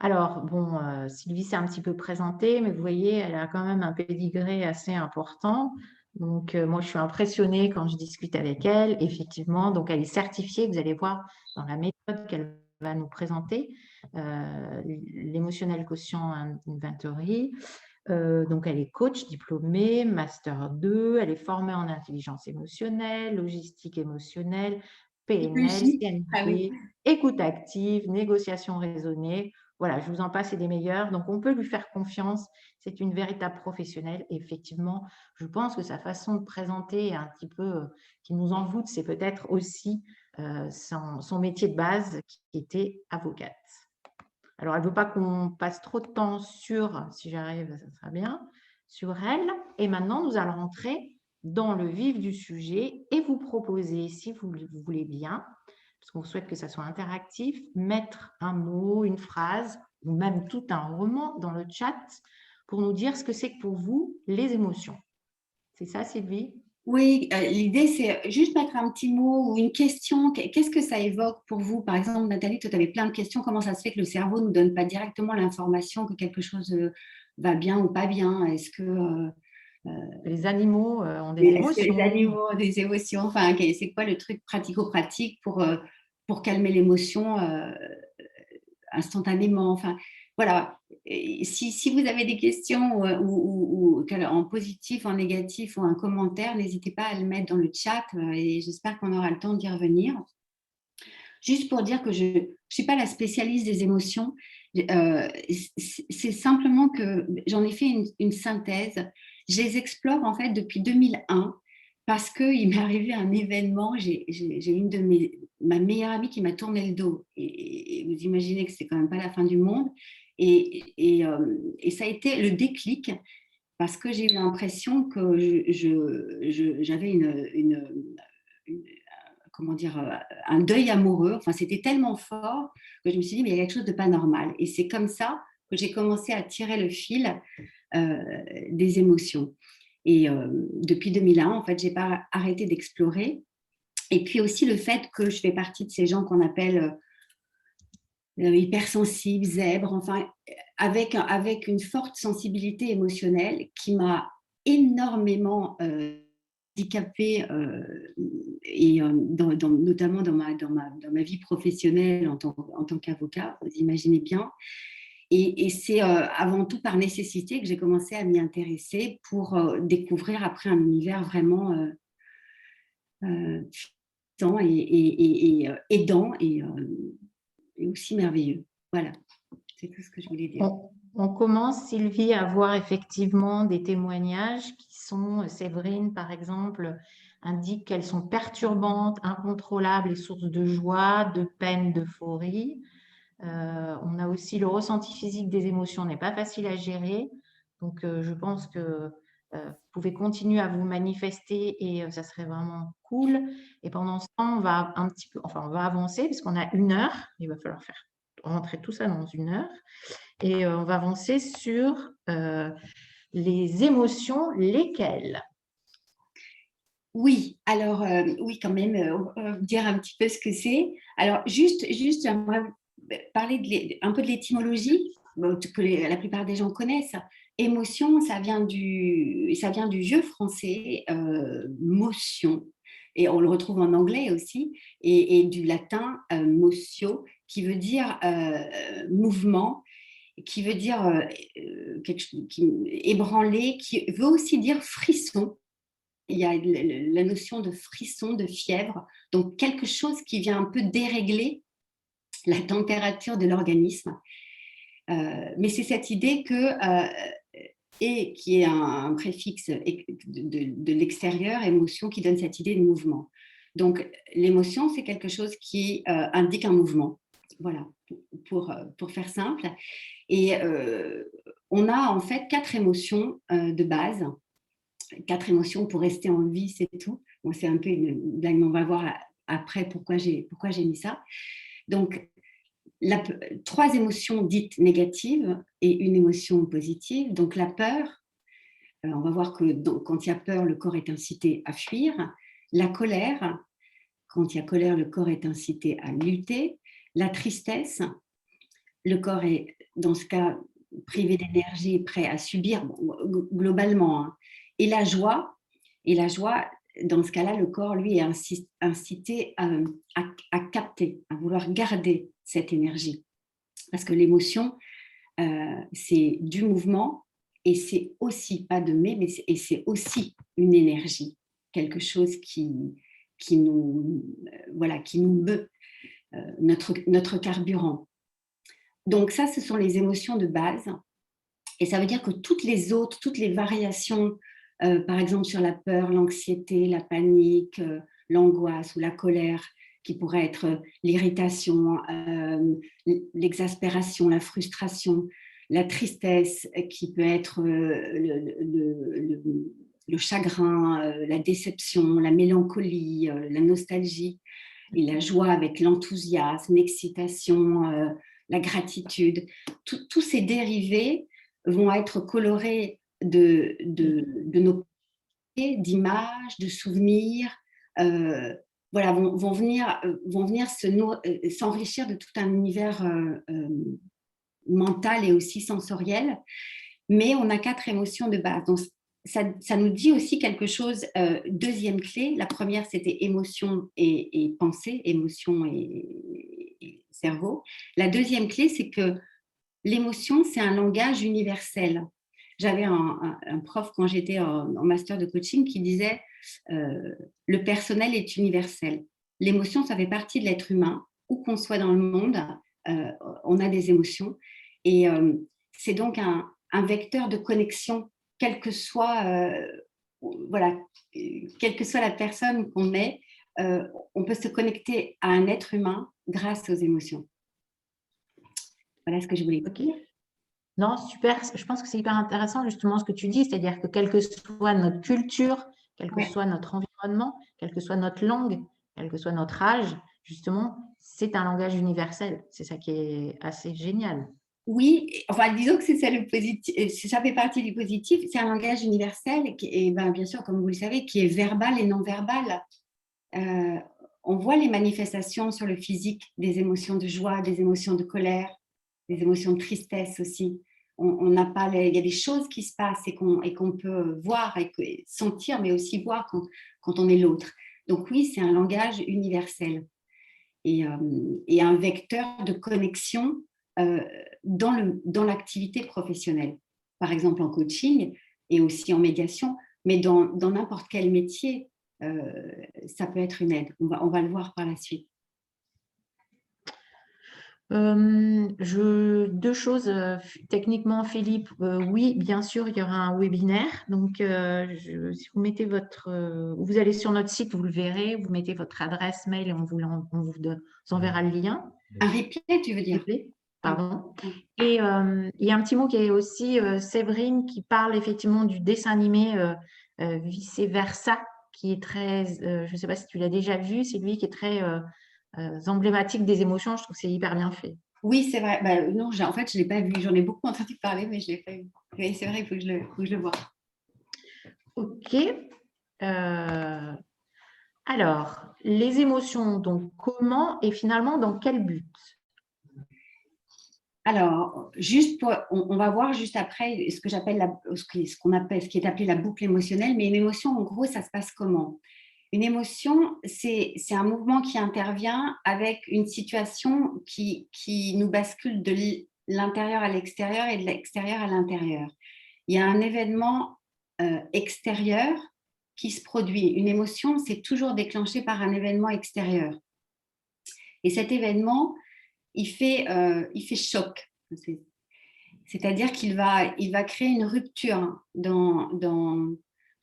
Alors, bon, Sylvie s'est un petit peu présentée, mais vous voyez, elle a quand même un pédigré assez important. Donc, moi, je suis impressionnée quand je discute avec elle. Effectivement, donc elle est certifiée, vous allez voir dans la méthode qu'elle va nous présenter, l'Emotional Quotient Inventory. Donc, elle est coach diplômée, master 2, elle est formée en intelligence émotionnelle, logistique émotionnelle, PNL, Psychologie. Ah oui. CNV, écoute active, négociation raisonnée. Voilà, je vous en passe et des meilleurs. Donc, on peut lui faire confiance. C'est une véritable professionnelle. Et effectivement, je pense que sa façon de présenter est un petit peu qui nous envoûte. C'est peut-être aussi son métier de base qui était avocate. Alors, elle ne veut pas qu'on passe trop de temps sur, si j'arrive, ça sera bien, sur elle. Et maintenant, nous allons rentrer dans le vif du sujet et vous proposer, si vous voulez bien, parce qu'on souhaite que ça soit interactif, mettre un mot, une phrase, ou même tout un roman dans le chat pour nous dire ce que c'est que pour vous les émotions. C'est ça, Sylvie? Oui, l'idée, c'est juste mettre un petit mot ou une question. Qu'est-ce que ça évoque pour vous? Par exemple, Nathalie, toi, tu avais plein de questions. Comment ça se fait que le cerveau ne nous donne pas directement l'information que quelque chose va bien ou pas bien? Les animaux ont des Est-ce que les émotions. animaux ont des émotions? Enfin, c'est quoi le truc pratico-pratique pour calmer l'émotion instantanément? Enfin, voilà. Et si vous avez des questions en positif, en négatif ou un commentaire, n'hésitez pas à le mettre dans le chat et j'espère qu'on aura le temps d'y revenir. Juste pour dire que je ne suis pas la spécialiste des émotions, c'est simplement que j'en ai fait une synthèse. Je les explore en fait depuis 2001 parce qu'il m'est arrivé un événement. J'ai ma meilleure amie qui m'a tourné le dos. Et vous imaginez que c'est quand même pas la fin du monde. Et ça a été le déclic parce que j'ai eu l'impression que j'avais une comment dire, un deuil amoureux. Enfin, c'était tellement fort que je me suis dit, mais il y a quelque chose de pas normal. Et c'est comme ça que j'ai commencé à tirer le fil des émotions. Et depuis 2001, en fait, j'ai pas arrêté d'explorer. Et puis aussi le fait que je fais partie de ces gens qu'on appelle hypersensibles, zèbres, enfin, avec une forte sensibilité émotionnelle qui m'a énormément handicapée notamment dans ma vie professionnelle en tant qu'avocat, vous imaginez bien. Et c'est avant tout par nécessité que j'ai commencé à m'y intéresser pour découvrir après un univers vraiment puissant aidant et aussi merveilleux. Voilà, c'est tout ce que je voulais dire. On commence, Sylvie, à voir effectivement des témoignages qui sont, Séverine par exemple, indique qu'elles sont perturbantes, incontrôlables et sources de joie, de peine, d'euphorie. On a aussi le ressenti physique des émotions n'est pas facile à gérer. Donc, je pense que vous pouvez continuer à vous manifester et ça serait vraiment cool. Et pendant ce temps, on va un petit peu, enfin, on va avancer parce qu'on a 1 heure. Il va falloir faire rentrer tout ça dans 1 heure. Et on va avancer sur les émotions, lesquelles? Oui, alors oui, quand même, on va dire un petit peu ce que c'est. Alors, juste j'aimerais parler un peu de l'étymologie que la plupart des gens connaissent. Émotion, ça vient du vieux français, motion, et on le retrouve en anglais aussi, et du latin motio, qui veut dire mouvement, qui veut dire ébranlé, qui veut aussi dire frisson. Il y a la notion de frisson, de fièvre, donc quelque chose qui vient un peu dérégler la température de l'organisme. Mais c'est cette idée et qui est un préfixe de l'extérieur, émotion, qui donne cette idée de mouvement. Donc l'émotion, c'est quelque chose qui indique un mouvement. Voilà, pour faire simple. Et on a en fait 4 émotions de base. 4 émotions pour rester en vie, c'est tout. Bon, c'est un peu une blague, mais on va voir après pourquoi j'ai mis ça. Donc, 3 émotions dites négatives et une émotion positive. Donc, la peur, on va voir que quand il y a peur, le corps est incité à fuir. La colère, quand il y a colère, le corps est incité à lutter. La tristesse, le corps est, dans ce cas, privé d'énergie, prêt à subir, globalement, hein. Et la joie, dans ce cas-là, le corps, lui, est incité à capter, à vouloir garder cette énergie. Parce que l'émotion, c'est du mouvement, et c'est aussi, pas de mais c'est aussi une énergie, quelque chose qui nous, qui nous meut, notre carburant. Donc ça, ce sont les émotions de base. Et ça veut dire que toutes les variations, par exemple sur la peur, l'anxiété, la panique, l'angoisse ou la colère, qui pourrait être l'irritation, l'exaspération, la frustration, la tristesse, qui peut être le chagrin, la déception, la mélancolie, la nostalgie, et la joie avec l'enthousiasme, l'excitation, la gratitude. Tous ces dérivés vont être colorés de nos d'images, de souvenirs, vont venir s'enrichir de tout un univers mental et aussi sensoriel. Mais on a 4 émotions de base. Donc, ça nous dit aussi quelque chose. Deuxième clé, la première, c'était émotion et pensée, émotion et cerveau. La deuxième clé, c'est que l'émotion, c'est un langage universel. J'avais un prof quand j'étais en master de coaching qui disait le personnel est universel. L'émotion, ça fait partie de l'être humain. Où qu'on soit dans le monde, on a des émotions. Et c'est donc un vecteur de connexion, quelle que soit la personne qu'on est, on peut se connecter à un être humain grâce aux émotions. Voilà ce que je voulais dire. Ok. Non, super. Je pense que c'est hyper intéressant justement ce que tu dis, c'est-à-dire que quelle que soit notre culture, quel que soit notre environnement, quelle que soit notre langue, quel que soit notre âge, justement, c'est un langage universel. C'est ça qui est assez génial. Oui, enfin, disons que c'est ça le positif, ça fait partie du positif. C'est un langage universel et bien sûr, comme vous le savez, qui est verbal et non verbal. On voit les manifestations sur le physique des émotions de joie, des émotions de colère, des émotions de tristesse aussi. On n'a pas il y a des choses qui se passent et qu'on peut voir et sentir, mais aussi voir quand on est l'autre. Donc oui, c'est un langage universel et un vecteur de connexion dans l'activité professionnelle. Par exemple en coaching et aussi en médiation, mais dans n'importe quel métier, ça peut être une aide. On va le voir par la suite. Deux choses. Techniquement, Philippe, oui, bien sûr, il y aura un webinaire. Donc, si vous mettez vous allez sur notre site, vous le verrez, vous mettez votre adresse mail et on vous enverra le lien. Un replay, tu veux dire? Pardon. Et il y a un petit mot qui est aussi Séverine qui parle effectivement du dessin animé Vice Versa, qui est très, je ne sais pas si tu l'as déjà vu, c'est lui qui est très emblématique des émotions. Je trouve que c'est hyper bien fait. Oui, c'est vrai. Non, en fait, je ne l'ai pas vu. J'en ai beaucoup entendu parler, mais je ne l'ai pas vu. Oui, c'est vrai, il faut que je le voie. Ok. Alors, les émotions, donc comment et finalement dans quel but? Alors, on va voir juste après ce qui est appelé la boucle émotionnelle. Mais une émotion, en gros, ça se passe comment? Une émotion, c'est un mouvement qui intervient avec une situation qui nous bascule de l'intérieur à l'extérieur et de l'extérieur à l'intérieur. Il y a un événement extérieur qui se produit. Une émotion, c'est toujours déclenché par un événement extérieur. Et cet événement, il fait choc. C'est-à-dire qu'il va créer une rupture dans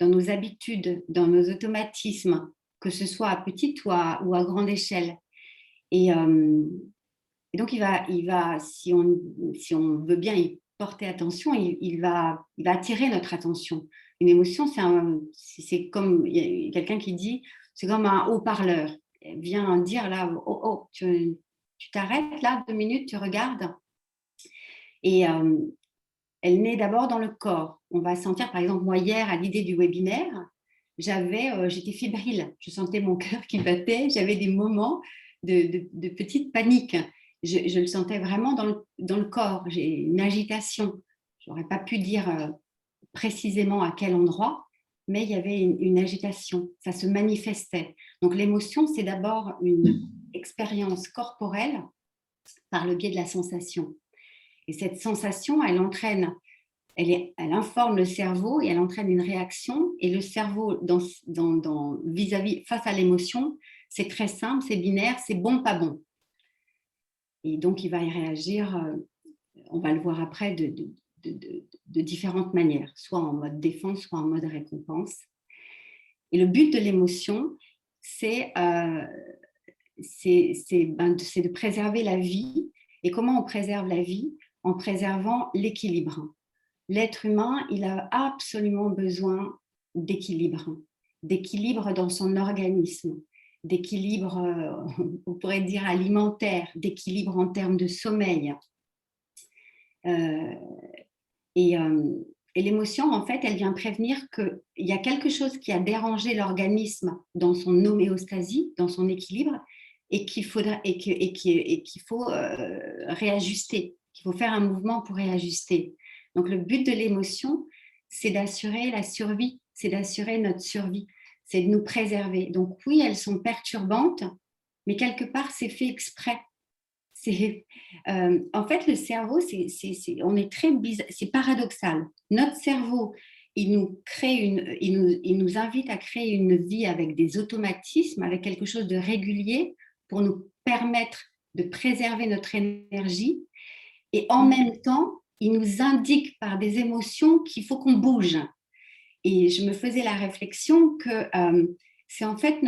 nos habitudes, dans nos automatismes, que ce soit à petite ou à grande échelle. Et donc, il va si on veut bien y porter attention, il va attirer notre attention. Une émotion, c'est comme, il y a quelqu'un qui dit, c'est comme un haut-parleur. Elle vient dire là, oh, tu t'arrêtes là 2 minutes, tu regardes. Et elle naît d'abord dans le corps. On va sentir, par exemple, moi hier, à l'idée du webinaire, j'étais fébrile. Je sentais mon cœur qui battait. J'avais des moments de petite panique. je le sentais vraiment dans le corps. J'ai une agitation. Je n'aurais pas pu dire précisément à quel endroit, mais il y avait une agitation. Ça se manifestait. Donc l'émotion, c'est d'abord une expérience corporelle par le biais de la sensation. Et cette sensation, elle informe le cerveau et elle entraîne une réaction. Et le cerveau, vis-à-vis, face à l'émotion, c'est très simple, c'est binaire, c'est bon, pas bon. Et donc, il va y réagir, on va le voir après, de différentes manières, soit en mode défense, soit en mode récompense. Et le but de l'émotion, c'est de préserver la vie. Et comment on préserve la vie? En préservant l'équilibre. L'être humain, il a absolument besoin d'équilibre dans son organisme, d'équilibre, on pourrait dire alimentaire, d'équilibre en termes de sommeil. Et l'émotion, en fait, elle vient prévenir qu'il y a quelque chose qui a dérangé l'organisme dans son homéostasie, dans son équilibre, et qu'il faut réajuster, qu'il faut faire un mouvement pour réajuster. Donc, le but de l'émotion, c'est d'assurer la survie, c'est d'assurer notre survie, c'est de nous préserver. Donc, oui, elles sont perturbantes, mais quelque part, c'est fait exprès. En fait, le cerveau, c'est paradoxal. Notre cerveau, il nous invite à créer une vie avec des automatismes, avec quelque chose de régulier pour nous permettre de préserver notre énergie. Et en même temps, il nous indique par des émotions qu'il faut qu'on bouge. Et je me faisais la réflexion que c'est en fait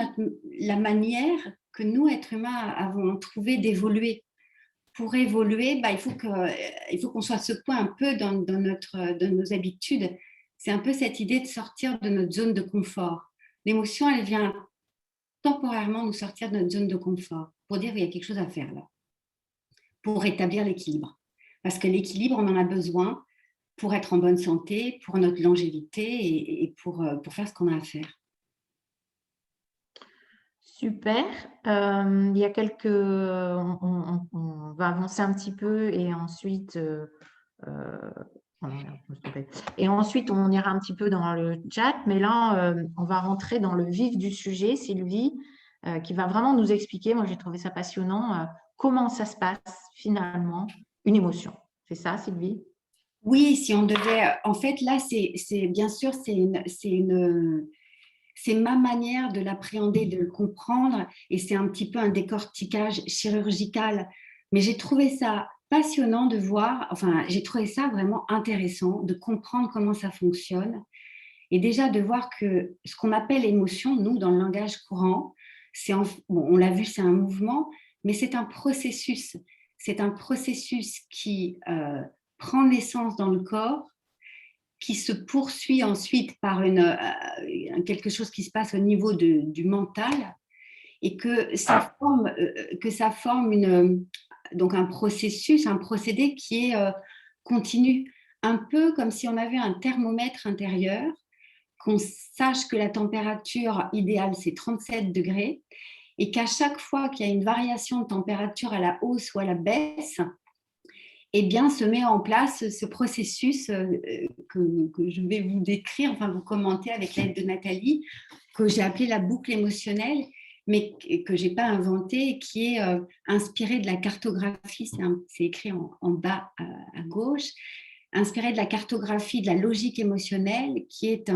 la manière que nous, êtres humains, avons trouvé d'évoluer. Pour évoluer, il faut qu'on soit secoué un peu dans nos habitudes. C'est un peu cette idée de sortir de notre zone de confort. L'émotion, elle vient temporairement nous sortir de notre zone de confort pour dire qu'il y a quelque chose à faire là, pour rétablir l'équilibre. Parce que l'équilibre, on en a besoin pour être en bonne santé, pour notre longévité et pour faire ce qu'on a à faire. Super. Il y a on va avancer un petit peu et ensuite, et ensuite on ira un petit peu dans le chat, mais là, on va rentrer dans le vif du sujet, Sylvie, qui va vraiment nous expliquer, moi j'ai trouvé ça passionnant, comment ça se passe finalement, une émotion. C'est ça, Sylvie? Oui, si on devait... En fait, là, bien sûr, c'est ma manière de l'appréhender, de le comprendre, et c'est un petit peu un décortiquage chirurgical. Mais j'ai trouvé ça passionnant de voir, enfin, j'ai trouvé ça vraiment intéressant de comprendre comment ça fonctionne, et déjà de voir que ce qu'on appelle émotion, nous, dans le langage courant, on l'a vu, c'est un mouvement, mais c'est un processus. C'est un processus qui prend naissance dans le corps, qui se poursuit ensuite par quelque chose qui se passe au niveau du mental, et que ça forme donc un processus, un procédé qui est continu, un peu comme si on avait un thermomètre intérieur, qu'on sache que la température idéale, c'est 37 degrés, et qu'à chaque fois qu'il y a une variation de température à la hausse ou à la baisse, eh bien, se met en place ce processus que je vais vous décrire, enfin vous commenter avec l'aide de Nathalie, que j'ai appelé la boucle émotionnelle, mais que je n'ai pas inventé, qui est inspiré de la cartographie, c'est écrit en bas à gauche, inspiré de la cartographie de la logique émotionnelle, qui est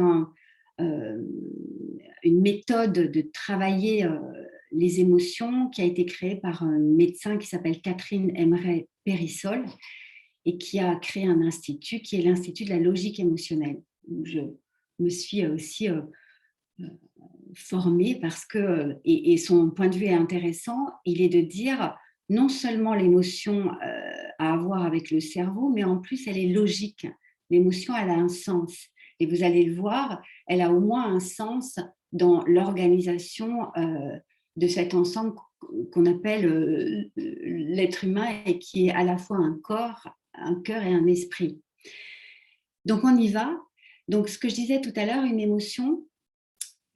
une méthode de travailler les émotions qui a été créée par un médecin qui s'appelle Catherine Emmerich Périssol et qui a créé un institut qui est l'Institut de la logique émotionnelle, où je me suis aussi formée parce que, et son point de vue est intéressant, il est de dire non seulement l'émotion à avoir avec le cerveau, mais en plus elle est logique. L'émotion, elle a un sens. Et vous allez le voir, elle a au moins un sens dans l'organisation de cet ensemble qu'on appelle l'être humain et qui est à la fois un corps, un cœur et un esprit. Donc on y va. Donc ce que je disais tout à l'heure, une émotion,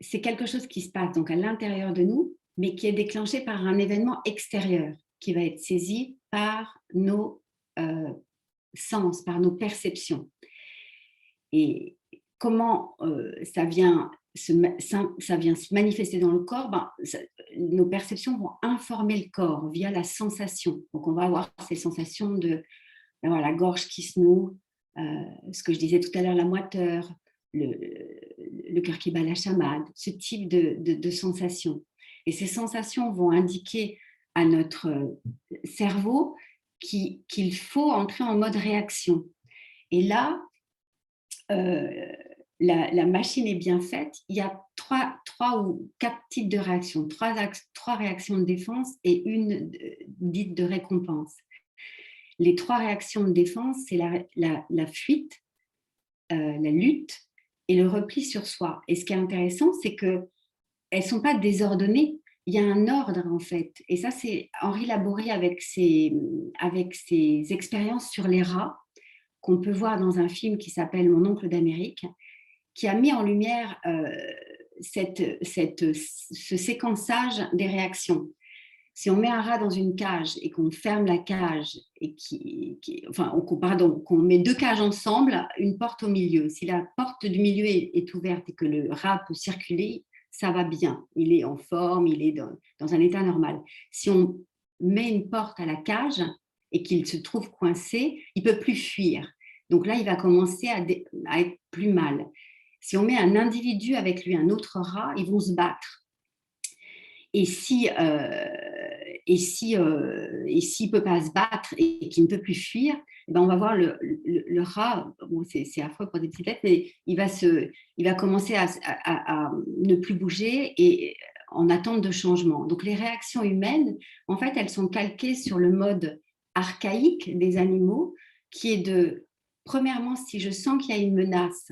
c'est quelque chose qui se passe donc à l'intérieur de nous, mais qui est déclenché par un événement extérieur qui va être saisi par nos sens, par nos perceptions. Et comment ça vient se manifester dans le corps, nos perceptions vont informer le corps via la sensation. Donc, on va avoir ces sensations d'avoir la gorge qui se noue, ce que je disais tout à l'heure, la moiteur, le cœur qui bat la chamade, ce type de sensations. Et ces sensations vont indiquer à notre cerveau qu'il faut entrer en mode réaction. Et là, la machine est bien faite. Il y a trois ou quatre types de réactions, trois réactions de défense et une dite de récompense. Les trois réactions de défense, c'est la fuite, la lutte et le repli sur soi. Et ce qui est intéressant, c'est qu'elles ne sont pas désordonnées. Il y a un ordre, en fait. Et ça, c'est Henri Laborie avec ses expériences sur les rats, qu'on peut voir dans un film qui s'appelle Mon oncle d'Amérique, qui a mis en lumière ce séquençage des réactions. Si on met un rat dans une cage et qu'on ferme la cage, et qu'on met deux cages ensemble, une porte au milieu. Si la porte du milieu est ouverte et que le rat peut circuler, ça va bien. Il est en forme, il est dans un état normal. Si on met une porte à la cage et qu'il se trouve coincé, il ne peut plus fuir. Donc là, il va commencer à être plus mal. Si on met un individu avec lui, un autre rat, ils vont se battre. Et s'il ne peut pas se battre et qu'il ne peut plus fuir, on va voir le rat, bon, c'est affreux pour des petites bêtes, mais il va commencer à ne plus bouger et en attente de changement. Donc les réactions humaines, en fait, elles sont calquées sur le mode archaïque des animaux, qui est premièrement, si je sens qu'il y a une menace,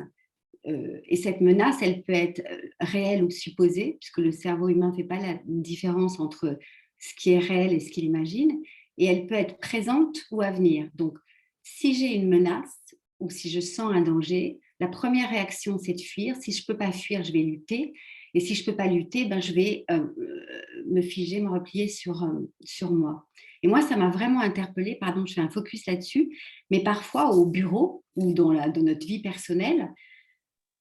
et cette menace, elle peut être réelle ou supposée, puisque le cerveau humain ne fait pas la différence entre ce qui est réel et ce qu'il imagine, et elle peut être présente ou à venir. Donc, si j'ai une menace ou si je sens un danger, la première réaction, c'est de fuir. Si je ne peux pas fuir, je vais lutter. Et si je ne peux pas lutter, je vais me figer, me replier sur moi. Et moi, ça m'a vraiment interpellée, pardon, je fais un focus là-dessus, mais parfois au bureau ou dans notre vie personnelle,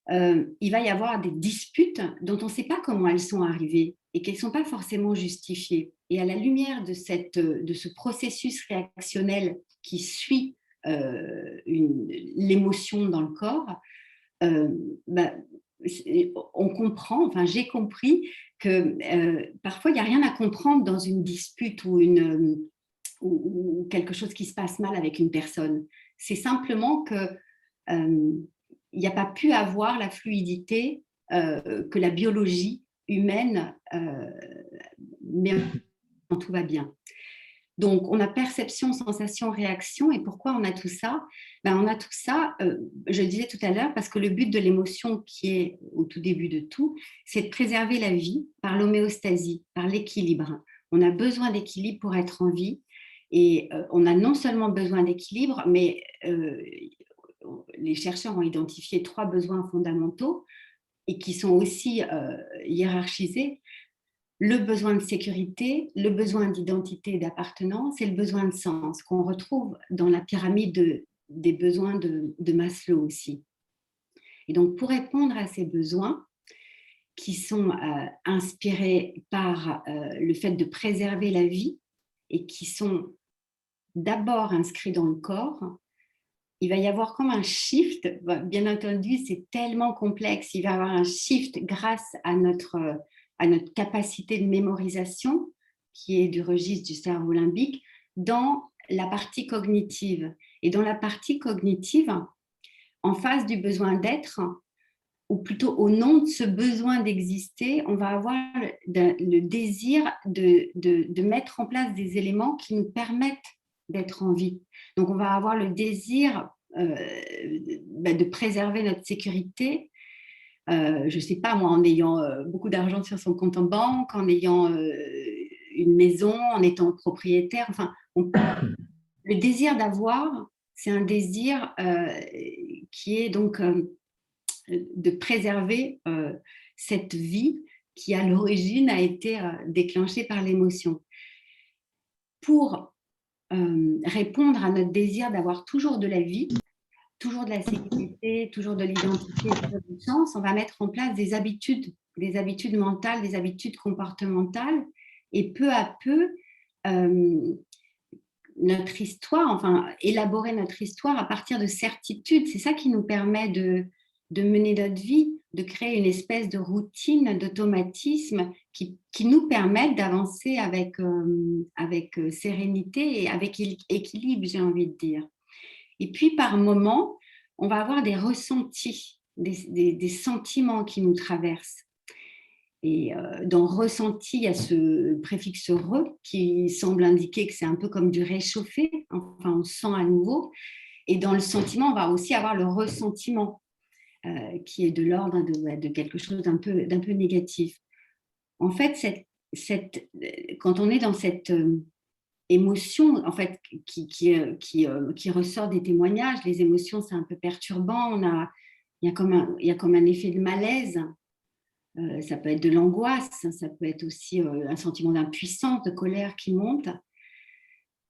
il va y avoir des disputes dont on ne sait pas comment elles sont arrivées et qu'elles ne sont pas forcément justifiées. Et à la lumière de ce processus réactionnel qui suit l'émotion dans le corps, on comprend, enfin j'ai compris que parfois il n'y a rien à comprendre dans une dispute ou quelque chose qui se passe mal avec une personne. C'est simplement que il n'y a pas pu avoir la fluidité que la biologie humaine met quand tout va bien. Donc, on a perception, sensation, réaction. Et pourquoi on a tout ça? On a tout ça, je le disais tout à l'heure, parce que le but de l'émotion qui est au tout début de tout, c'est de préserver la vie par l'homéostasie, par l'équilibre. On a besoin d'équilibre pour être en vie. Et on a non seulement besoin d'équilibre, mais les chercheurs ont identifié 3 besoins fondamentaux et qui sont aussi hiérarchisés. Le besoin de sécurité, le besoin d'identité et d'appartenance et le besoin de sens qu'on retrouve dans la pyramide des besoins de Maslow aussi. Et donc, pour répondre à ces besoins qui sont inspirés par le fait de préserver la vie et qui sont d'abord inscrits dans le corps, il va y avoir comme un shift. Bien entendu, c'est tellement complexe. Il va y avoir un shift grâce à notre capacité de mémorisation, qui est du registre du cerveau limbique, dans la partie cognitive. Et dans la partie cognitive, en face du besoin d'être, ou plutôt au nom de ce besoin d'exister, on va avoir le désir de mettre en place des éléments qui nous permettent d'être en vie. Donc, on va avoir le désir de préserver notre sécurité, je ne sais pas moi, en ayant beaucoup d'argent sur son compte en banque, en ayant une maison, en étant propriétaire. Enfin, le désir d'avoir, c'est un désir qui est donc de préserver cette vie qui, à l'origine, a été déclenchée par l'émotion. Pour répondre à notre désir d'avoir toujours de la vie, toujours de la sécurité, toujours de l'identité, toujours du sens, on va mettre en place des habitudes mentales, des habitudes comportementales, et peu à peu, notre histoire, enfin, élaborer notre histoire à partir de certitudes. C'est ça qui nous permet de mener notre vie, de créer une espèce de routine, d'automatisme qui nous permettent d'avancer avec sérénité et avec équilibre, j'ai envie de dire. Et puis, par moment, on va avoir des ressentis, des sentiments qui nous traversent. Et dans ressenti, il y a ce préfixe re qui semble indiquer que c'est un peu comme du réchauffé, enfin on sent à nouveau. Et dans le sentiment, on va aussi avoir le ressentiment, qui est de l'ordre de quelque chose d'un peu négatif. En fait, quand on est dans cette émotion, en fait, qui ressort des témoignages, les émotions, c'est un peu perturbant. Il y a comme un effet de malaise. Ça peut être de l'angoisse, ça peut être aussi un sentiment d'impuissance, de colère qui monte.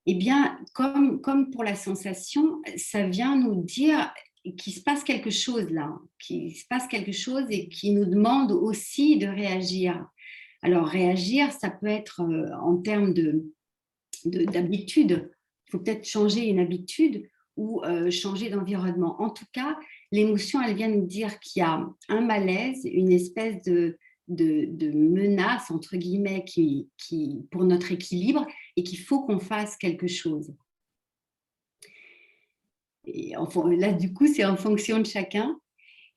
Eh bien, comme pour la sensation, ça vient nous dire qu'il se passe quelque chose là, qu'il se passe quelque chose et qui nous demande aussi de réagir. Alors, réagir, ça peut être en termes d'habitude. Il faut peut-être changer une habitude ou changer d'environnement. En tout cas, l'émotion, elle vient nous dire qu'il y a un malaise, une espèce de menace, entre guillemets, pour notre équilibre et qu'il faut qu'on fasse quelque chose. Et enfin, là, du coup, c'est en fonction de chacun.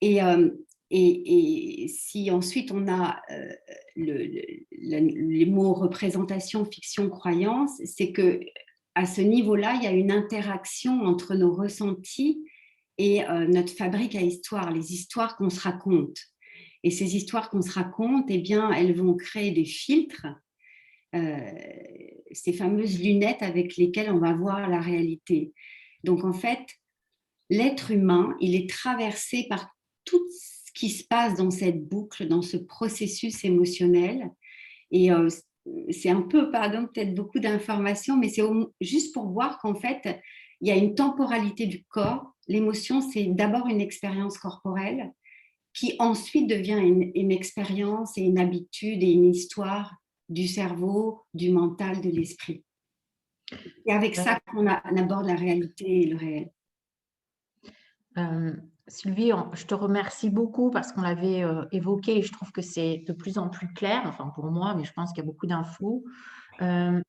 Et si ensuite on a les mots représentation, fiction, croyance, c'est que à ce niveau-là, il y a une interaction entre nos ressentis et notre fabrique à histoire, les histoires qu'on se raconte. Et ces histoires qu'on se raconte, eh bien, elles vont créer des filtres, ces fameuses lunettes avec lesquelles on va voir la réalité. Donc, en fait, l'être humain, il est traversé par tout ce qui se passe dans cette boucle, dans ce processus émotionnel. Et c'est un peu, pardon, peut-être beaucoup d'informations, mais c'est juste pour voir qu'en fait, il y a une temporalité du corps. L'émotion, c'est d'abord une expérience corporelle qui ensuite devient une expérience et une habitude et une histoire du cerveau, du mental, de l'esprit. C'est avec ça qu'on aborde la réalité et le réel. Sylvie, je te remercie beaucoup parce qu'on l'avait évoqué et je trouve que c'est de plus en plus clair, enfin pour moi, mais je pense qu'il y a beaucoup d'infos.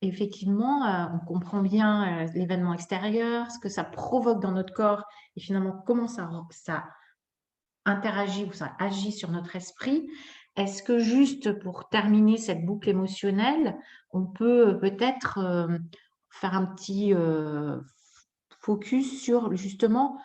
Effectivement, on comprend bien l'événement extérieur, ce que ça provoque dans notre corps et finalement comment ça interagit ou ça agit sur notre esprit. Est-ce que juste pour terminer cette boucle émotionnelle, on peut peut-être faire un petit focus sur justement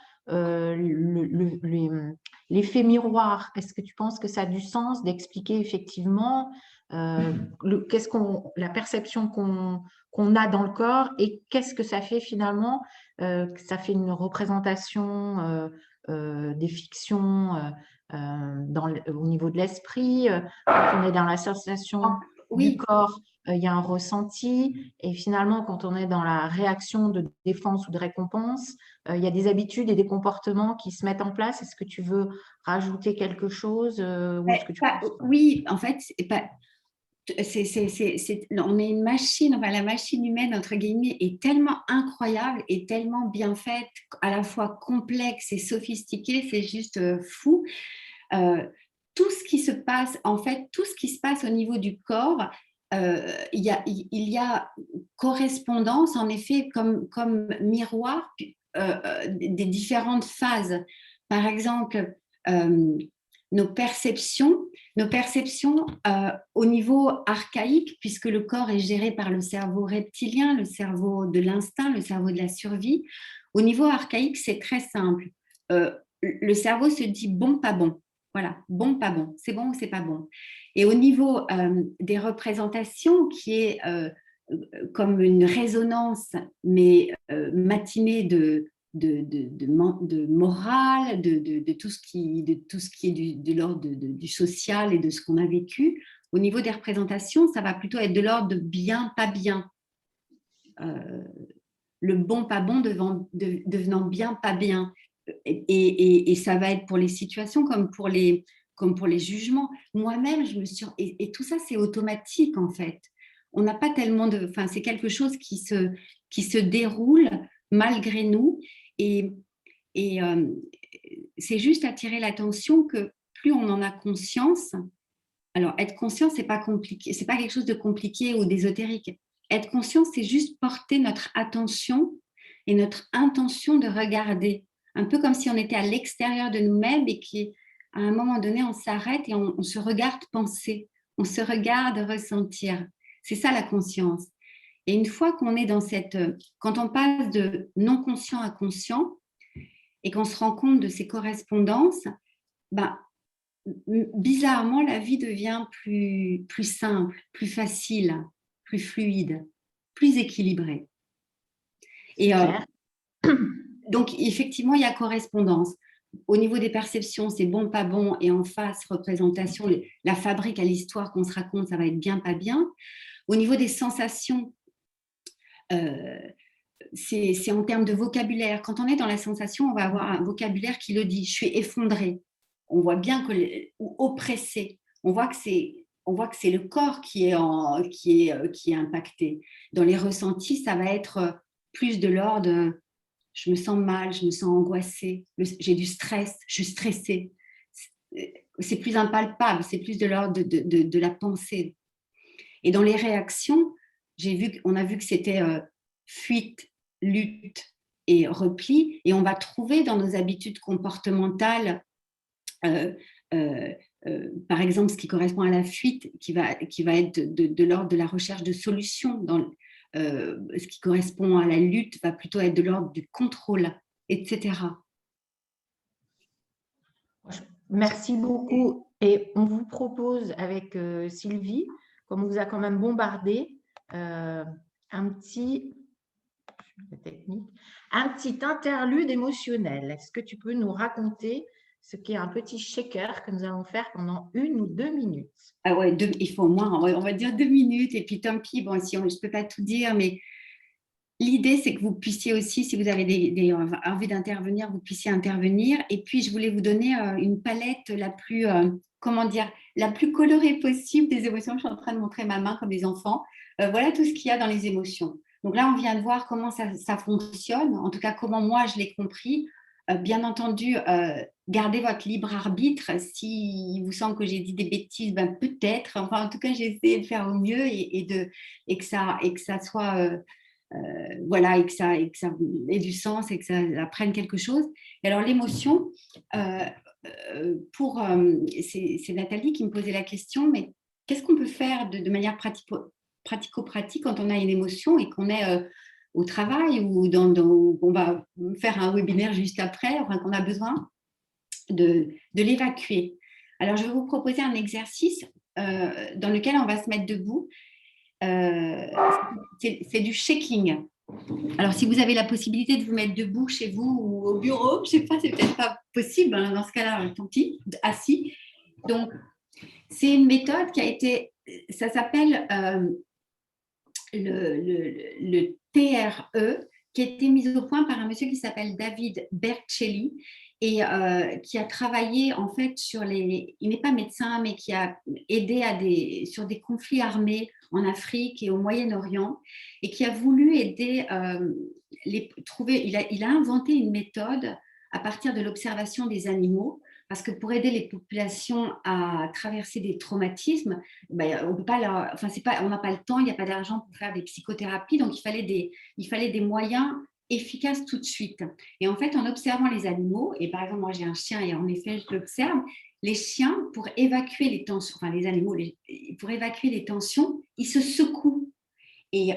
l'effet miroir? Est-ce que tu penses que ça a du sens d'expliquer effectivement la perception qu'on a dans le corps et qu'est-ce que ça fait finalement? Ça fait une représentation des fictions au niveau de l'esprit. Quand on est dans l'association du Oui, corps, il y a un ressenti. Et finalement, quand on est dans la réaction de défense ou de récompense, il y a des habitudes et des comportements qui se mettent en place. Est-ce que tu veux rajouter quelque chose ou est-ce que tu penses que... oui, en fait, on est une machine, enfin, la machine humaine, entre guillemets, est tellement incroyable et tellement bien faite, à la fois complexe et sophistiquée, c'est juste fou. Tout ce qui se passe, en fait, tout ce qui se passe au niveau du corps, il y a correspondance, en effet, comme miroir des différentes phases. Par exemple, euh, nos perceptions, au niveau archaïque, puisque le corps est géré par le cerveau reptilien, le cerveau de l'instinct, le cerveau de la survie. Au niveau archaïque, c'est très simple. Le cerveau se dit bon, pas bon. Voilà, bon, pas bon, c'est bon ou c'est pas bon. Et au niveau des représentations, qui est comme une résonance, mais matinée de morale, de tout ce qui est de l'ordre du social et de ce qu'on a vécu. Au niveau des représentations, ça va plutôt être de l'ordre de bien, pas bien. le bon, pas bon devenant bien, pas bien. Et ça va être pour les situations comme pour les jugements. Moi-même, je me suis... Et tout ça, c'est automatique, en fait. On n'a pas tellement de... Enfin, c'est quelque chose qui se déroule malgré nous. Et, et c'est juste attirer l'attention que plus on en a conscience, alors être conscient, c'est pas compliqué, c'est pas quelque chose de compliqué ou d'ésotérique. Être conscient, c'est juste porter notre attention et notre intention de regarder, un peu comme si on était à l'extérieur de nous-mêmes et qu'à un moment donné, on s'arrête et on se regarde penser, on se regarde ressentir. C'est ça la conscience. Et une fois qu'on est dans cette, quand on passe de non conscient à conscient et qu'on se rend compte de ces correspondances, ben, bizarrement, la vie devient plus simple, plus facile, plus fluide, plus équilibrée. Et Super. donc, effectivement, il y a correspondance. Au niveau des perceptions, c'est bon, pas bon, et en face, représentation, la fabrique à l'histoire qu'on se raconte, ça va être bien, pas bien. Au niveau des sensations, euh, c'est en termes de vocabulaire. Quand on est dans la sensation, on va avoir un vocabulaire qui le dit. Je suis effondrée. On voit bien que ou oppressé. On voit que c'est le corps qui est impacté. Dans les ressentis, ça va être plus de l'ordre. Je me sens mal, je me sens angoissée, j'ai du stress, je suis stressée. C'est plus impalpable, c'est plus de l'ordre de la pensée. Et dans les réactions, on a vu que c'était fuite, lutte et repli. Et on va trouver dans nos habitudes comportementales, euh, euh, par exemple, ce qui correspond à la fuite, qui va être de l'ordre de la recherche de solutions. Ce qui correspond à la lutte va plutôt être de l'ordre du contrôle, etc. Merci beaucoup. Et on vous propose avec Sylvie, comme on vous a quand même bombardé, un petit technique, un petit interlude émotionnel. Est-ce que tu peux nous raconter ce qu'est un petit shaker que nous allons faire pendant 1 ou 2 minutes? Ah ouais, il faut au moins, on va dire 2 minutes. Et puis tant pis, bon, si je ne peux pas tout dire, mais l'idée, c'est que vous puissiez aussi, si vous avez envie d'intervenir, vous puissiez intervenir. Et puis, je voulais vous donner une palette comment dire, la plus colorée possible des émotions. Je suis en train de montrer ma main comme les enfants. Voilà tout ce qu'il y a dans les émotions. Donc là, on vient de voir comment ça fonctionne, en tout cas comment moi je l'ai compris. Bien entendu, gardez votre libre arbitre. Si vous semble que j'ai dit des bêtises, ben peut-être. Enfin, en tout cas, j'ai essayé de faire au mieux et que ça soit voilà, et que ça ait du sens et que ça apprenne quelque chose. Et alors l'émotion, c'est Nathalie qui me posait la question, mais qu'est-ce qu'on peut faire de manière pratico-pratique quand on a une émotion et qu'on est au travail ou on va faire un webinaire juste après, enfin, qu'on a besoin de l'évacuer. Alors je vais vous proposer un exercice dans lequel on va se mettre debout. C'est du shaking. Alors, si vous avez la possibilité de vous mettre debout chez vous ou au bureau, je ne sais pas, c'est peut-être pas possible. Hein, dans ce cas-là, tant pis, assis. Donc, c'est une méthode qui a été, ça s'appelle le TRE, qui a été mise au point par un monsieur qui s'appelle David Berceli et qui a travaillé en fait il n'est pas médecin, mais qui a aidé sur des conflits armés en Afrique et au Moyen-Orient et qui a voulu aider il a inventé une méthode à partir de l'observation des animaux parce que pour aider les populations à traverser des traumatismes, ben, on peut pas on n'a pas le temps, il n'y a pas d'argent pour faire des psychothérapies, donc il fallait des moyens efficaces tout de suite. Et en fait, en observant les animaux, et par exemple, moi j'ai un chien et en effet, je l'observe, les chiens, pour évacuer les tensions, enfin les animaux, pour évacuer les tensions, ils se secouent. Et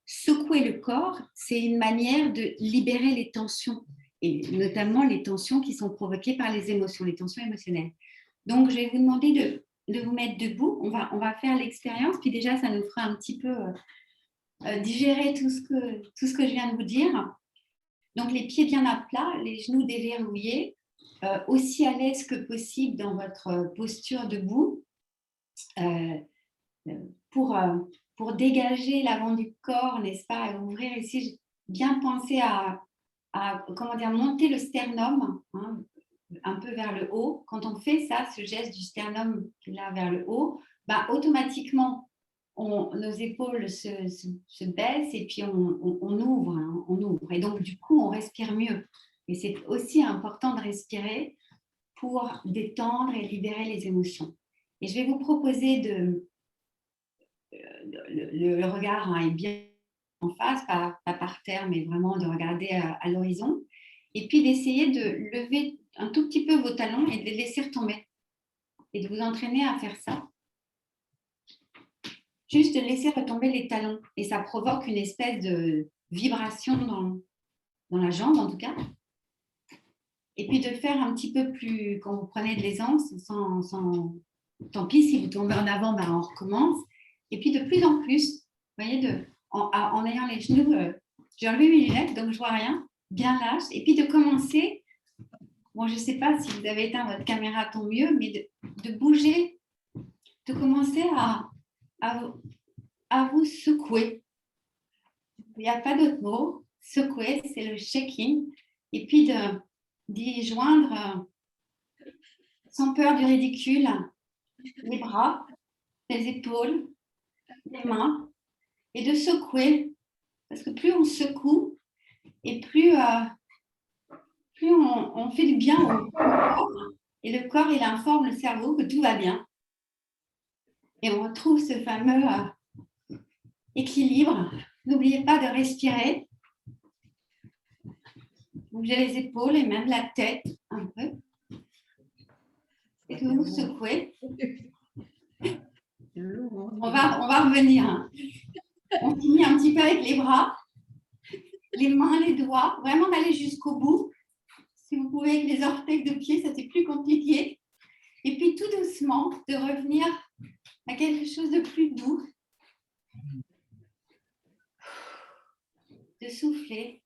secouer le corps, c'est une manière de libérer les tensions, et notamment les tensions qui sont provoquées par les émotions, les tensions émotionnelles. Donc, je vais vous demander de vous mettre debout. On va faire l'expérience, puis déjà, ça nous fera un petit peu digérer tout ce que je viens de vous dire. Donc, les pieds bien à plat, les genoux déverrouillés, aussi à l'aise que possible dans votre posture debout, pour dégager l'avant du corps, n'est-ce pas, et ouvrir ici bien penser à comment dire, monter le sternum, hein, un peu vers le haut. Quand on fait ça, ce geste du sternum là vers le haut, bah, automatiquement, nos épaules se baissent et puis on ouvre, hein, on ouvre. Et donc, du coup, on respire mieux. Et c'est aussi important de respirer pour détendre et libérer les émotions. Et je vais vous proposer le regard, hein, est bien en face, pas par terre, mais vraiment de regarder à l'horizon. Et puis d'essayer de lever un tout petit peu vos talons et de les laisser retomber. Et de vous entraîner à faire ça. Juste de laisser retomber les talons. Et ça provoque une espèce de vibration dans la jambe, en tout cas. Et puis de le faire un petit peu plus, quand vous prenez de l'aisance, tant pis, si vous tombez en avant, ben on recommence. Et puis de plus en plus, vous voyez, en ayant les genoux, j'ai enlevé mes lunettes, donc je vois rien, bien lâche. Et puis de commencer, bon, je ne sais pas si vous avez éteint votre caméra, tant mieux, mais de bouger, de commencer à vous secouer. Il n'y a pas d'autre mot. Secouer, c'est le shaking. Et puis d'y joindre, sans peur du ridicule, les bras, les épaules, les mains, et de secouer. Parce que plus on secoue, et plus on fait du bien au corps. Et le corps, il informe le cerveau que tout va bien. Et on retrouve ce fameux équilibre. N'oubliez pas de respirer. Bougez les épaules et même la tête un peu. Et que vous secouez. On va revenir. Hein. On finit un petit peu avec les bras, les mains, les doigts. Vraiment d'aller jusqu'au bout. Si vous pouvez avec les orteils de pied, ça c'est plus compliqué. Et puis tout doucement, de revenir à quelque chose de plus doux. De souffler.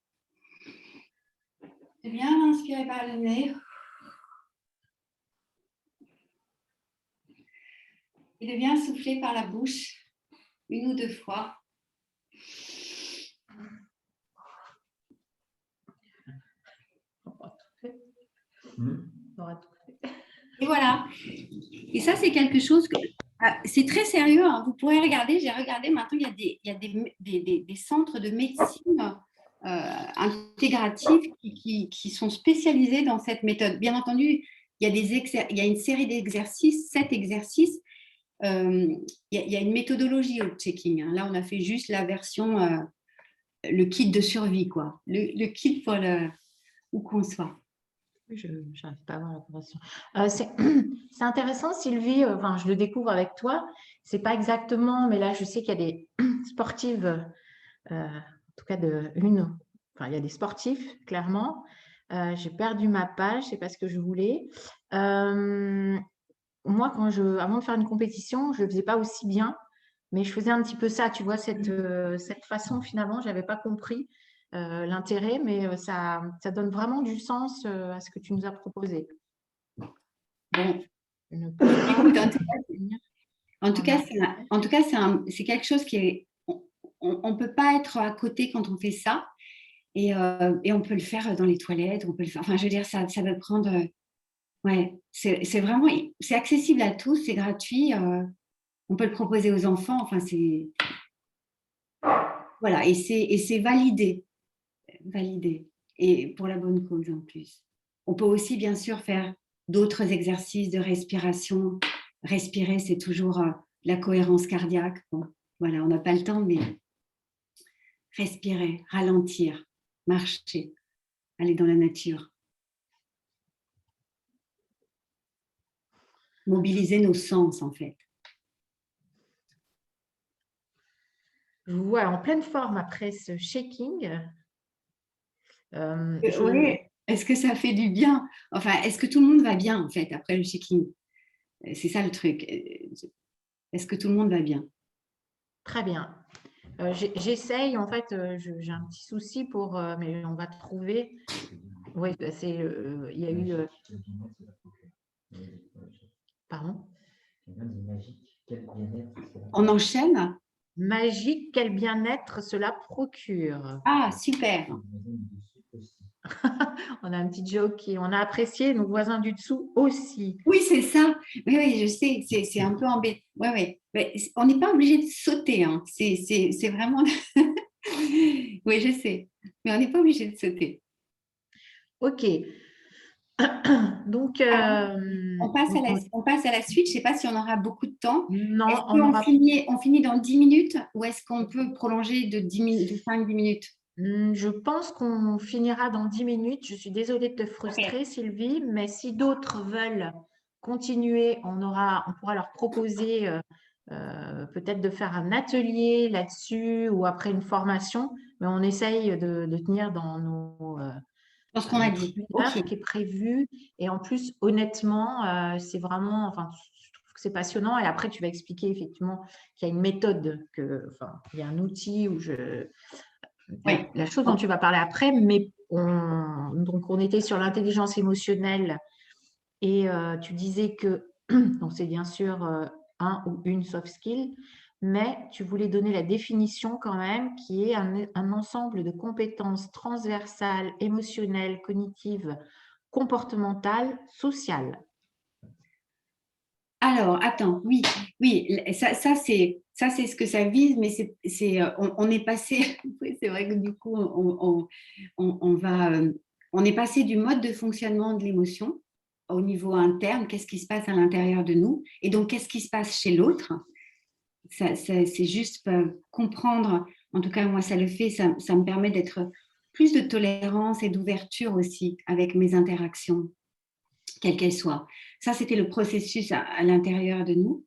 De bien inspirer par le nez. Et de bien souffler par la bouche 1 ou 2 fois. Et voilà. Et ça, c'est quelque chose que... c'est très sérieux. Hein. Vous pourrez regarder. J'ai regardé maintenant, il y a des centres de médecine intégrative qui sont spécialisés dans cette méthode. Bien entendu, il y a une série d'exercices, 7 exercices. Il y a une méthodologie au checking. Hein. Là, on a fait juste la version, le kit de survie, quoi. Le kit pour où qu'on soit. Je n'arrive pas à voir la conversation. C'est intéressant, Sylvie. Enfin, je le découvre avec toi. C'est pas exactement, mais là, je sais qu'il y a des sportives, en tout cas enfin, il y a des sportifs, clairement. J'ai perdu ma page, c'est pas ce que je voulais. Moi, avant de faire une compétition, je le faisais pas aussi bien, mais je faisais un petit peu ça. Tu vois, cette façon, finalement, j'avais pas compris l'intérêt, mais ça donne vraiment du sens à ce que tu nous as proposé. Bon. Écoute, en tout cas, c'est quelque chose qui est... On ne peut pas être à côté quand on fait ça. Et on peut le faire dans les toilettes. On peut le faire, enfin, je veux dire, ça va prendre... ouais, c'est vraiment... C'est accessible à tous, c'est gratuit. On peut le proposer aux enfants. Enfin, c'est... Voilà, et c'est validé. Validé. Et pour la bonne cause en plus. On peut aussi, bien sûr, faire d'autres exercices de respiration. Respirer, c'est toujours la cohérence cardiaque. Bon, voilà, on n'a pas le temps, mais respirer, ralentir, marcher, aller dans la nature. Mobiliser nos sens, en fait. Je vous vois en pleine forme après ce shaking. Oui, est-ce que ça fait du bien? Enfin, est-ce que tout le monde va bien, en fait, après le shaking? C'est ça le truc. Est-ce que tout le monde va bien? Très bien. J'essaye, en fait, j'ai un petit souci mais on va trouver. Oui, il y a eu... Pardon? On enchaîne? Magique, quel bien-être cela procure. Ah, super. On a un petit joke on a apprécié nos voisins du dessous aussi. Oui, c'est ça. Oui, oui, je sais, c'est un peu embêtant. Oui, oui. Mais on n'est pas obligé de sauter, hein. C'est vraiment… Oui, je sais. Mais on n'est pas obligé de sauter. Ok. Donc, On passe à la suite. Je ne sais pas si on aura beaucoup de temps. Est-ce non, on qu'on aura. finit, on finit dans 10 minutes ou est-ce qu'on peut prolonger de 5-10 minutes? Je pense qu'on finira dans 10 minutes. Je suis désolée de te Ok. frustrer, Sylvie, mais si d'autres veulent continuer, on pourra leur proposer peut-être de faire un atelier là-dessus ou après une formation, mais on essaye de tenir dans Dans ce qu'on a notre dit. une Ok. heure qui est prévue. Et en plus, honnêtement, c'est vraiment, enfin, je trouve que c'est passionnant. Et après, tu vas expliquer effectivement qu'il y a une méthode, enfin, il y a un outil où Oui. la chose dont tu vas parler après, mais donc on était sur l'intelligence émotionnelle et tu disais que donc c'est bien sûr un ou une soft skill, mais tu voulais donner la définition quand même qui est un ensemble de compétences transversales, émotionnelles, cognitives, comportementales, sociales. Alors, attends, oui, oui, ça c'est ce que ça vise, mais on est passé, oui, c'est vrai que du coup, on va, on est passé du mode de fonctionnement de l'émotion au niveau interne, qu'est-ce qui se passe à l'intérieur de nous, et donc qu'est-ce qui se passe chez l'autre. C'est juste comprendre, en tout cas moi ça le fait, ça me permet d'être plus de tolérance et d'ouverture aussi avec mes interactions quelle qu'elle soit. Ça, c'était le processus à l'intérieur de nous.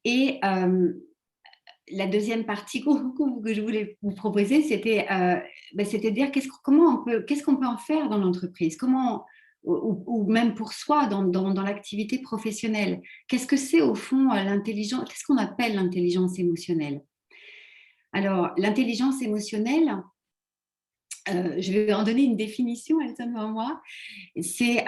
Et la deuxième partie que je voulais vous proposer, c'était de dire qu'est-ce qu'on peut en faire dans l'entreprise, ou même pour soi dans l'activité professionnelle. Qu'est-ce que c'est au fond l'intelligence, qu'est-ce qu'on appelle l'intelligence émotionnelle? Alors, l'intelligence émotionnelle, je vais en donner une définition, elle sonne devant moi. C'est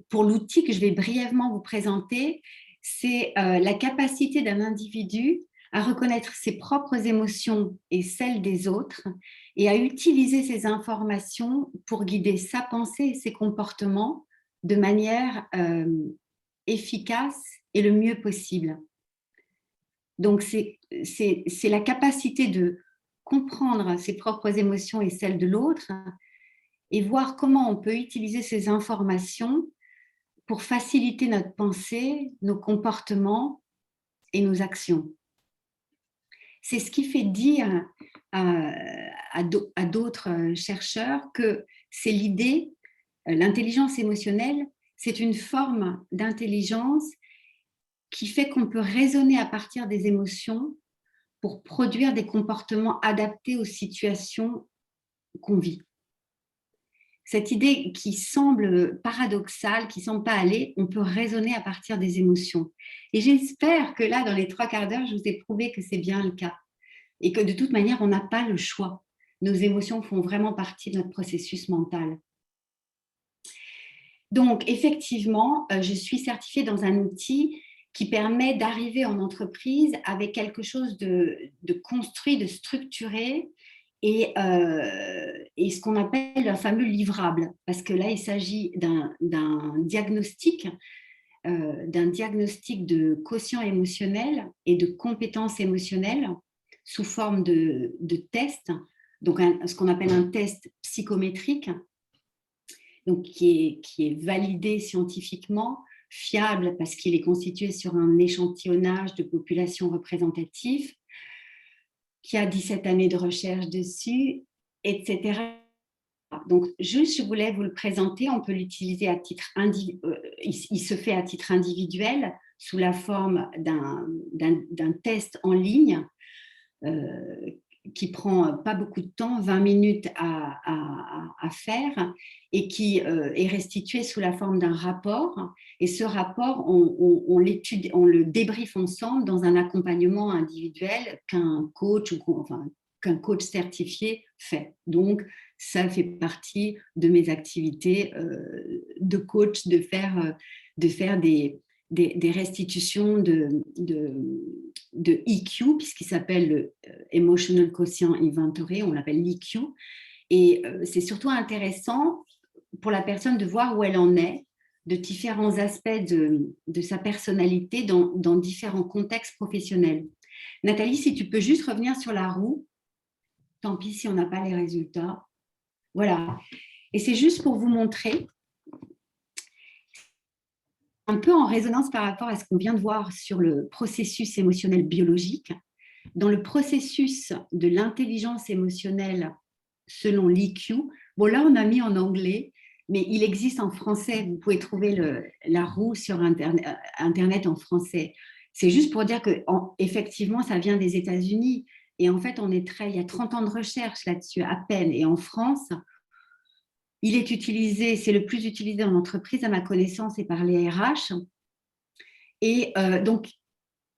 pour l'outil que je vais brièvement vous présenter, c'est la capacité d'un individu à reconnaître ses propres émotions et celles des autres et à utiliser ces informations pour guider sa pensée et ses comportements de manière efficace et le mieux possible. Donc, c'est la capacité de comprendre ses propres émotions et celles de l'autre et voir comment on peut utiliser ces informations pour faciliter notre pensée, nos comportements et nos actions. C'est ce qui fait dire à d'autres chercheurs que c'est l'idée, l'intelligence émotionnelle, c'est une forme d'intelligence qui fait qu'on peut raisonner à partir des émotions pour produire des comportements adaptés aux situations qu'on vit. Cette idée qui semble paradoxale, qui ne semble pas aller, on peut raisonner à partir des émotions. Et j'espère que là, dans les 3/4 d'heure, je vous ai prouvé que c'est bien le cas. Et que de toute manière, on n'a pas le choix. Nos émotions font vraiment partie de notre processus mental. Donc, effectivement, je suis certifiée dans un outil qui permet d'arriver en entreprise avec quelque chose de construit, de structuré, et ce qu'on appelle un fameux livrable, parce que là, il s'agit d'un diagnostic de quotient émotionnel et de compétences émotionnelles sous forme de tests, donc ce qu'on appelle un test psychométrique, donc qui est validé scientifiquement, fiable parce qu'il est constitué sur un échantillonnage de populations représentatives, qui a 17 années de recherche dessus, etc. Donc, juste, je voulais vous le présenter. On peut l'utiliser à titre il se fait à titre individuel sous la forme d'un test en ligne qui prend pas beaucoup de temps, 20 minutes à faire, et qui est restitué sous la forme d'un rapport. Et ce rapport, on le débriefe ensemble dans un accompagnement individuel qu'un coach qu'un coach certifié fait. Donc, ça fait partie de mes activités de coach, de faire des restitutions de EQ, puisqu'il s'appelle le Emotional Quotient Inventory, on l'appelle l'EQ. Et c'est surtout intéressant pour la personne de voir où elle en est, de différents aspects de sa personnalité dans différents contextes professionnels. Nathalie, si tu peux juste revenir sur la roue, tant pis si on n'a pas les résultats. Voilà. Et c'est juste pour vous montrer, un peu en résonance par rapport à ce qu'on vient de voir sur le processus émotionnel biologique. Dans le processus de l'intelligence émotionnelle selon l'EQ, bon là on a mis en anglais, mais il existe en français, vous pouvez trouver la roue sur Internet en français. C'est juste pour dire qu'effectivement, ça vient des États-Unis. Et en fait, il y a 30 ans de recherche là-dessus, à peine. Et en France, il est utilisé, c'est le plus utilisé en entreprise, à ma connaissance, et par les RH. Et donc,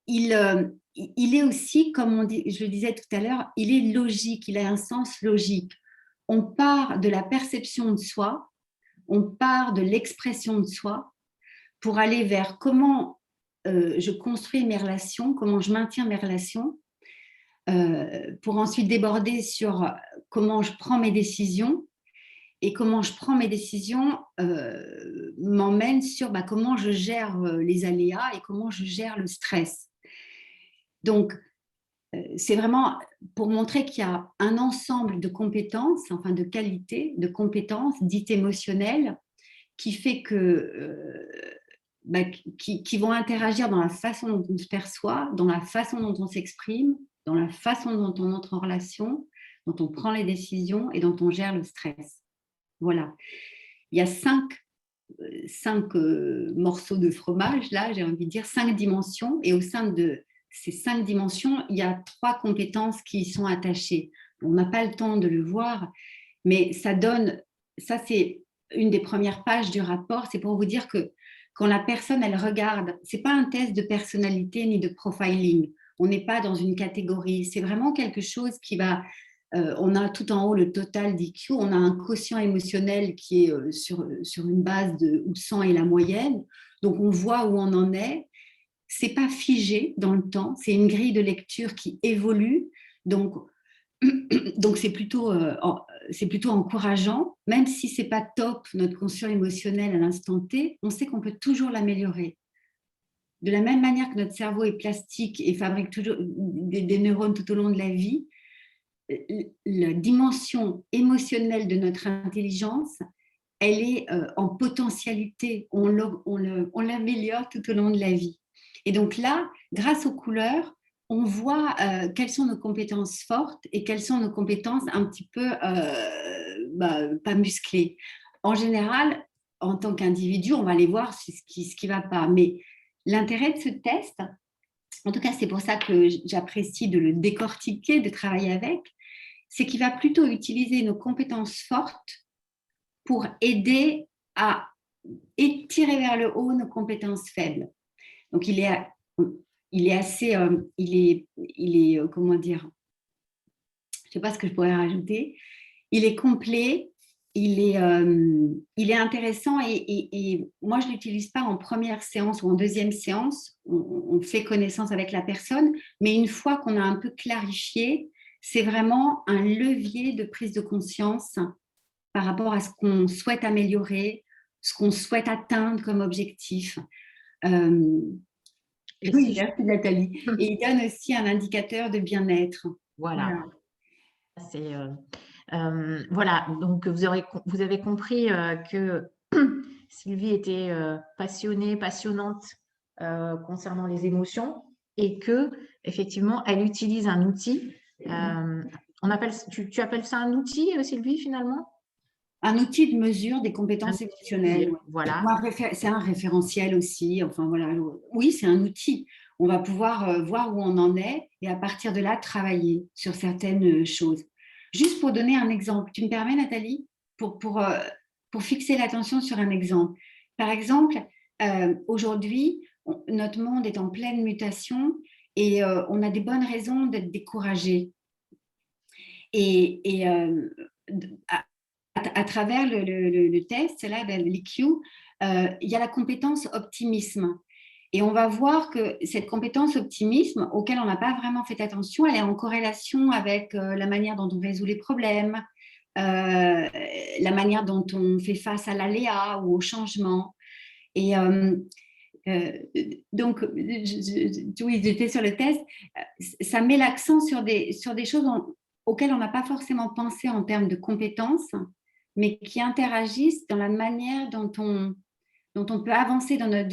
il est aussi, comme je le disais tout à l'heure, il est logique, il a un sens logique. On part de la perception de soi, on part de l'expression de soi pour aller vers comment je construis mes relations, comment je maintiens mes relations, pour ensuite déborder sur comment je prends mes décisions. Et comment je prends mes décisions m'emmène sur comment je gère les aléas et comment je gère le stress. Donc, c'est vraiment pour montrer qu'il y a un ensemble de compétences, enfin de qualités, de compétences dites émotionnelles, qui fait qui vont interagir dans la façon dont on se perçoit, dans la façon dont on s'exprime, dans la façon dont on entre en relation, dont on prend les décisions et dont on gère le stress. Voilà. Il y a cinq morceaux de fromage, là, j'ai envie de dire 5 dimensions, et au sein de ces 5 dimensions, il y a 3 compétences qui y sont attachées. On n'a pas le temps de le voir, mais ça c'est une des premières pages du rapport, c'est pour vous dire que quand la personne, elle regarde, c'est pas un test de personnalité ni de profiling, on n'est pas dans une catégorie, c'est vraiment quelque chose qui va... on a tout en haut le total d'IQ, on a un quotient émotionnel qui est sur une base où 100 est la moyenne, donc on voit où on en est. C'est pas figé dans le temps, c'est une grille de lecture qui évolue, donc c'est plutôt encourageant, même si c'est pas top notre quotient émotionnel à l'instant T, on sait qu'on peut toujours l'améliorer. De la même manière que notre cerveau est plastique et fabrique toujours des neurones tout au long de la vie, la dimension émotionnelle de notre intelligence, elle est en potentialité, on l'améliore tout au long de la vie. Et donc là, grâce aux couleurs, on voit quelles sont nos compétences fortes et quelles sont nos compétences un petit peu pas musclées. En général, en tant qu'individu, on va aller voir ce qui va pas. Mais l'intérêt de ce test, en tout cas, c'est pour ça que j'apprécie de le décortiquer, de travailler avec, c'est qu'il va plutôt utiliser nos compétences fortes pour aider à étirer vers le haut nos compétences faibles. Donc, il est assez, comment dire, je ne sais pas ce que je pourrais rajouter, il est complet, il est intéressant et moi, je ne l'utilise pas en première séance ou en deuxième séance, on fait connaissance avec la personne, mais une fois qu'on a un peu clarifié, c'est vraiment un levier de prise de conscience par rapport à ce qu'on souhaite améliorer, ce qu'on souhaite atteindre comme objectif. Oui, merci Nathalie. Et il donne aussi un indicateur de bien-être. Voilà. C'est, voilà, donc vous avez compris que Sylvie était passionnante concernant les émotions et que effectivement elle utilise un outil. Tu appelles ça un outil, Sylvie, finalement? Un outil de mesure des compétences émotionnelles. Voilà. C'est un référentiel aussi. Enfin voilà, oui, c'est un outil. On va pouvoir voir où on en est et à partir de là travailler sur certaines choses. Juste pour donner un exemple, tu me permets, Nathalie, pour fixer l'attention sur un exemple. Par exemple, aujourd'hui, notre monde est en pleine mutation et on a des bonnes raisons d'être découragés. Et à travers le test, là, l'EQ, il y a la compétence optimisme. Et on va voir que cette compétence optimisme, auquel on n'a pas vraiment fait attention, elle est en corrélation avec la manière dont on résout les problèmes, la manière dont on fait face à l'aléa ou au changement. Et euh, donc, oui, j'étais sur le test. Ça met l'accent sur des choses auxquelles on n'a pas forcément pensé en termes de compétences, mais qui interagissent dans la manière dont on peut avancer dans notre